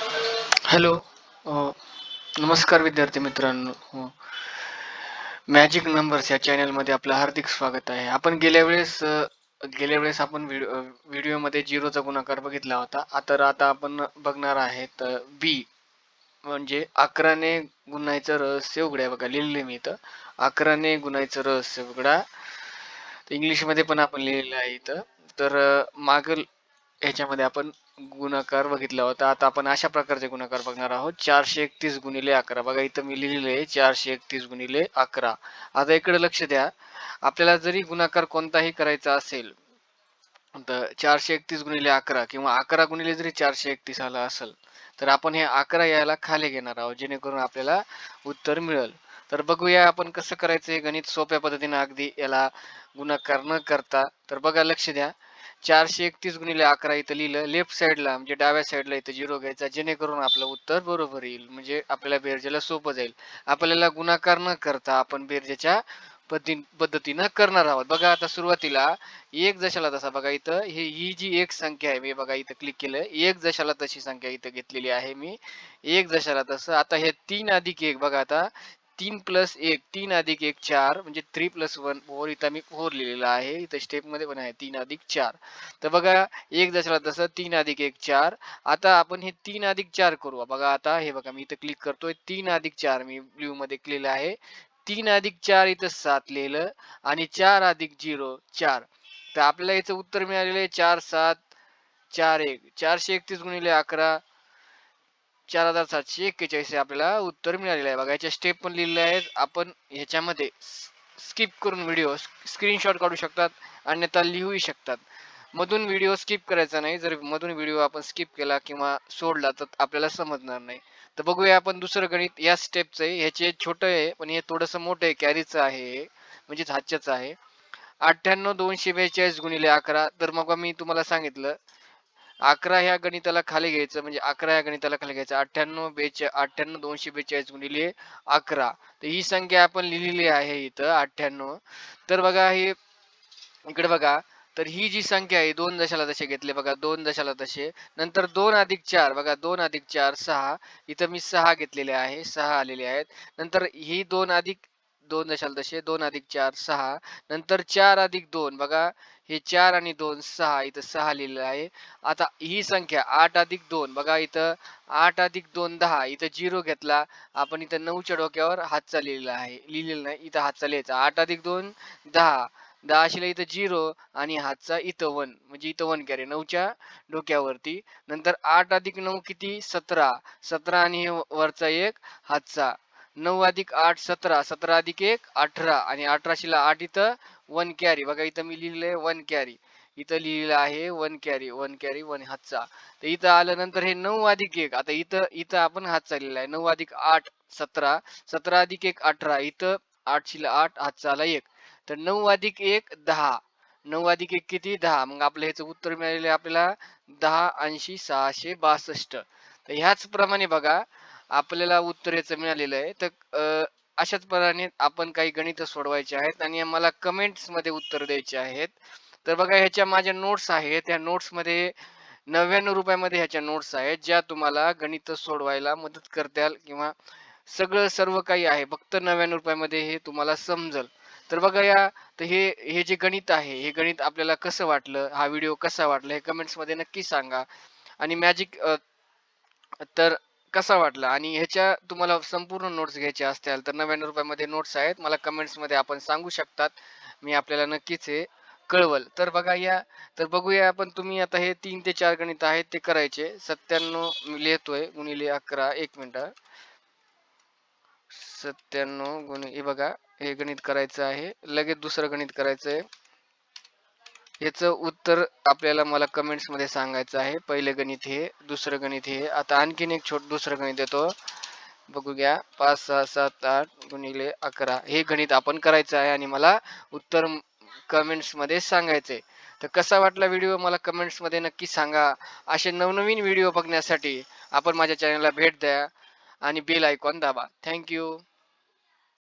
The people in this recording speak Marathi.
हॅलो. अ, नमस्कार विद्यार्थी मित्रांनो. मॅजिक नंबर्स या चॅनलमध्ये आपलं हार्दिक स्वागत आहे. आपण गेल्या वेळेस आपण व्हिडिओमध्ये झिरोचा गुणाकार बघितला होता. आता आपण बघणार आहेत बी म्हणजे 11ने गुणायचं रहस्य उघडा. बघा लिहिलंय मी इथं. 11ने गुणायचं रहस्य उघडा. इंग्लिशमध्ये पण आपण लिहिलेलं आहे इथं. तर मागील ह्याच्यामध्ये आपण गुणाकार बघितला होता. आता आपण अशा प्रकारचे गुणाकार बघणार आहोत. 431 गुणिले 11. बघा इथं मी लिहिलेलं आहे 431 गुणिले 11. आता इकडे लक्ष द्या. आपल्याला जरी गुणाकार कोणताही करायचा असेल तर 431 गुणिले 11 किंवा 11 गुणिले जरी 431 आला असेल तर आपण हे 11 यायला खाली घेणार आहोत जेणेकरून आपल्याला उत्तर मिळेल. तर बघूया आपण कसं करायचं हे गणित सोप्या पद्धतीने अगदी याला गुणाकार न करता. तर बघा लक्ष द्या. 431 गुणिले 11 इथं लिहिलं. लेफ्ट साईडला म्हणजे डाव्या साईडला इथं झिरो घ्यायचा जेणेकरून आपलं उत्तर बरोबर येईल. म्हणजे आपल्याला बेरजेला सोपं जाईल. आपल्याला गुणाकार न करता आपण बेरजेच्या पद्धतीनं करणार आहोत. बघा आता सुरुवातीला एक जशाला तसा बघा इथं ही जी एक संख्या आहे मी बघा इथं क्लिक केलं. एक जशाला तशी संख्या इथं घेतलेली आहे मी. एक जशाला तसं. आता हे 3 अधिक 1 बघा आता 3 प्लस 1 3 अधिक 1 4 म्हणजे 3 प्लस 1 4 इथं मी 4 लिहिलेला आहे. इथं स्टेप मध्ये पण आहे 3 अधिक 4. तर बघा एक जशाला तसं 3 अधिक 1 4. आता आपण हे 3 अधिक 4 करू. बघा आता हे बघा मी इथं क्लिक करतोय 3 अधिक 4 मी ब्ल्यू मध्ये केलेलं आहे. 3 अधिक 4 इथं 7 लिहिलं आणि 4 अधिक 0 4. तर आपल्याला याचं उत्तर मिळालेलं आहे 4 7 4 1. 431 गुणिले 11 4741 हे आपल्याला उत्तर मिळालेलं आहे. बघा याच्या स्टेप पण लिहिलेल्या आहेत. आपण ह्याच्यामध्ये स्किप करून व्हिडिओ स्क्रीनशॉट काढू शकतात, अन्यथा लिहूही शकतात. मधून व्हिडिओ स्किप करायचा नाही. जर मधून व्हिडिओ आपण स्किप केला किंवा सोडला तर आपल्याला समजणार नाही. तर बघूया आपण दुसरं गणित या स्टेपचं आहे. ह्याचे छोटं आहे पण हे थोडंसं मोठं आहे. कॅरीचं आहे म्हणजेच हातच्याचं आहे. 98 242 गुणिले 11. तर मग मी तुम्हाला सांगितलं 11 ह्या गणिताला खाली घ्यायचं म्हणजे 11 ह्या गणिताला खाली घ्यायचं 98 242 गुणिले 11. तर ही संख्या आपण लिहिलेली आहे इथं 98. तर बघा हे इकडे बघा. तर ही जी संख्या आहे 2 दशाला तसे घेतले बघा 2 दशाला तसे. नंतर 2 अधिक 4 बघा 2 अधिक 4 6. इथं मी 6 घेतलेले आहे 6 आलेले आहेत. नंतर ही 2 अधिक 2 दशाला तसे 2 अधिक 4 6. नंतर 4 अधिक 2 बघा हे 4 आणि 2 6 इथं 6 लिहिलेलं आहे. आता ही संख्या 8 अधिक 2 बघा इथं 8 अधिक 2 10 इथं 0 घेतला. आपण इथं 9च्या डोक्यावर हातचा लिहिलेला आहे. लिहिलेलं नाही इथं हातचा लिहायचा 8 अधिक 2 10. 10 शिला इथं 0 आणि हातचा इथं 1 म्हणजे इथं 1 कॅरी 9च्या डोक्यावरती. नंतर 8 अधिक 9 किती 17. 17 आणि वरचा 1 हातचा. 9 अधिक 8 17. 17 अधिक 1 18 आणि 18 शिला 8 इथं 1 कॅरी बघा इथं मी लिहिलंय 1 कॅरी. इथं लिहिलेलं आहे 1 कॅरी 1 कॅरी 1 हातचा. तर इथं आलं नंतर हे 9 अधिक 1 आता इथं इथं आपण हातचा लिहिला आहे 9 अधिक 8 17. 17 अधिक 1 18 इथं 8 शिला 8 हातचा आला 1. तर 9 अधिक 1 10. 9 अधिक 1 किती 10. मग आपलं ह्याचं उत्तर मिळालेलं आहे आपल्याला 10 80 662. तर ह्याच प्रमाणे बघा आपल्याला उत्तर याचं मिळालेलं आहे. तर अशाच प्रकारे आपण काही गणित सोडवायचे आहेत आणि मला कमेंट्स मध्ये उत्तर द्यायचे आहेत. तर बघा ह्याच्या माझ्या नोट्स आहेत. त्या नोट्स मध्ये 99 रुपयामध्ये ह्याच्या नोट्स आहेत ज्या तुम्हाला गणित सोडवायला मदत करतील किंवा सगळं सर्व काही आहे फक्त 99 रुपयामध्ये हे तुम्हाला समजल. तर बघा तर हे हे जे गणित आहे हे गणित आपल्याला कसं वाटलं हा व्हिडिओ कसा वाटला हे कमेंट्स मध्ये नक्की सांगा. आणि मॅजिक तर कसा वाटला आणि ह्याच्या तुम्हाला संपूर्ण नोट्स घ्यायच्या असतील तर 99 रुपयामध्ये नोट्स आहेत. मला कमेंट्स मध्ये आपण सांगू शकतात. मी आपल्याला नक्कीच हे कळवल. तर बघा तर बघूया आपण तुम्ही आता हे 3 ते 4 गणित आहेत ते करायचे. 97 मी लिहितोय गुणिले 11 1 मिनिट. 97 हे बघा हे गणित करायचं आहे. लगेच दुसरं गणित करायचं आहे. याचं उत्तर आपल्याला मला कमेंट्स मध्ये सांगायचं आहे. पहिले गणित हे दुसरं गणित हे. आता आणखीन एक दुसरं गणित येतो बघू घ्या 5 6 7 8 गुणिले 11 हे गणित आपण करायचं आहे आणि मला उत्तर कमेंट्स मध्ये सांगायचंय. तर कसा वाटला व्हिडिओ मला कमेंट्स मध्ये नक्की सांगा. असे नवनवीन व्हिडिओ बघण्यासाठी आपण माझ्या चॅनलला भेट द्या आणि बेल आयकॉन दाबा. थँक्यू.